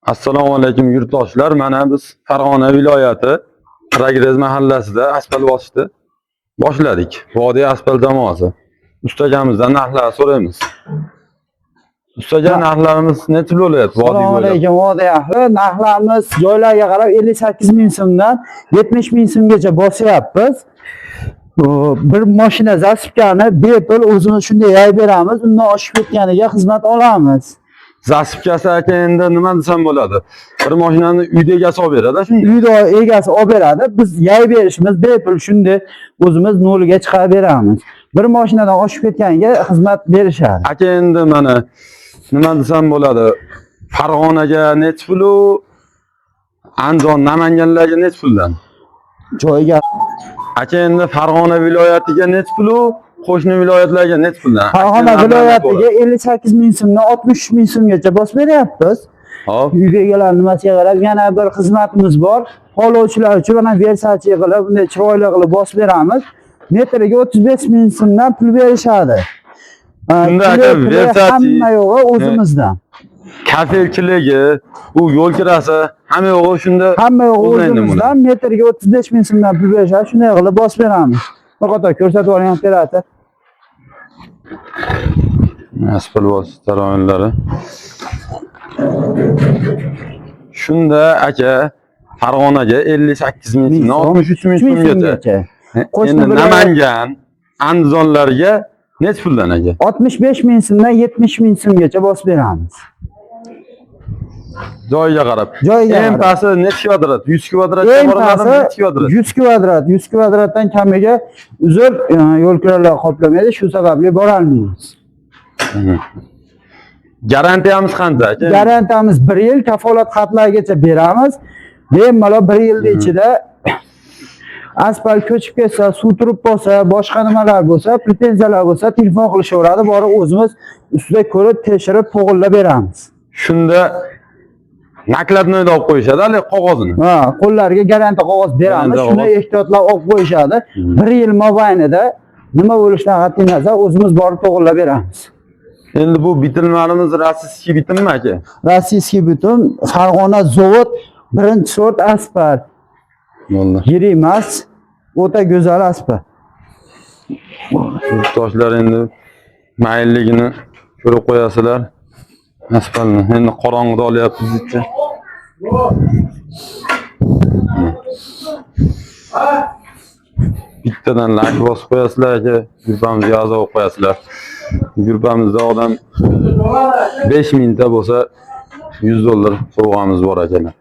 Assalomu alaykum yurtdoshlar. Mana biz Farg'ona viloyati Progress mahallasida asfalt bosishni boshladik. Vodiy asfalt jamoasi. Ustagamizdan narxlar so'raymiz. Ustaga narxlarimiz necha bo'lyapti vodiy bo'ylab? Assalomu alaykum vodiy ahli. Narxlarimiz joylarga qarab 58 ming so'mdan 70 ming so'mgacha bosyapmiz. Bir mashina zasipkani bepul o'zimiz shunday yayib beramiz. Undan oshib ketganiga xizmat olamiz. Zasipkasi aka endi nima desam bo'ladi? Bir mashinani uyda egasi olib beradi, shunday. Uyda egasi olib beradi. Biz yayib berishimiz bepul shunday o'zimiz noliga chiqarib beramiz. Bir mashinadan oshib ketganiga xizmat berishadi. Aka endi mana nima desam bo'ladi? Farg'onaga necha pul, Andijon, Namanganlarga necha puldan? Joyiga Aka endi Farg'ona viloyatiga necha pul, qo'shni viloyatlarga necha puldan? Farg'ona viloyatiga 58 ming so'mdan 60 ming so'mgacha bosib beryapmiz. Hop. Uyga egalar nimasiga qarab yana bir xizmatimiz bor. Xohlovchilar uchun mana versachi qilib, bunday chiroyli qilib bosib beramiz. Metriga 35 ming so'mdan pul berishadi. Shunda aka versachi hamma yo'g'i o'zimizdan. Kafelchiligi, bu yo'l kirasi, hamma yo'g'i shunda. Hamma yo'g'i o'zimizdan. Metriga 35 ming so'mdan pul berishadi. Shunday qilib bosib beramiz. Faqat ko'rsatib oling operator. Asfalt bosish jarayonlari. Shunda aka Farg'onaga 58 ming so'mdan 63 ming so'mgacha. Endi Namangan, Andijonlarga necha puldan aka? 65 ming so'mdan 70 ming so'mgacha bosib beramiz. Joyiga qarab. Eng pasti necha kvadrat? 100 kvadratga boradimi? Necha kvadrat? 100 kvadrat. 100 kvadratdan kamiga uzr yo'lkiralar qoplamaydi. Shu sababli bora olmaymiz. Garantiyamiz qancha aka? Garantiyamiz 1 yil, kafolat xatlargacha beramiz. Bemalol 1 yilning ichida asfalt ko'chib ketsa, suv turib bo'lsa, boshqa nimalar bo'lsa, pretenziyalar bo'lsa, telefon qilishaveradi. Borib o'zimiz ustida ko'rib, tekshirib, to'g'irlab beramiz. Shunda nakladnoy olib qo'yishadi, hali qog'ozini. Ha, qo'llariga garantiya qog'oz beramiz. Shuni ehtiyotlab olib qo'yishadi. 1 yil mobaynida nima bo'lishidan qat'iy nazar o'zimiz borib to'g'irlab beramiz. Endi bu bitimlarimiz rossiyskiy bitimmi aka? Rossiyskiy bitim, Farg'ona zavod, birinchi sort asfalt. Bo'ldi. Yirik emas, o'ta go'zal asfalt. Yurtdoshlar endi mayilligini ko'rib qo'yasizlar. Asfaltni endi qorong'ida olyapmiz ichcha. Bittadan lak bosib qo'yasizlar aka, grupamizga a'zo bo'lib qo'yasizlar. Grupamizda odam 5 mingta bo'lsa $100 sovg'amiz bor akalar.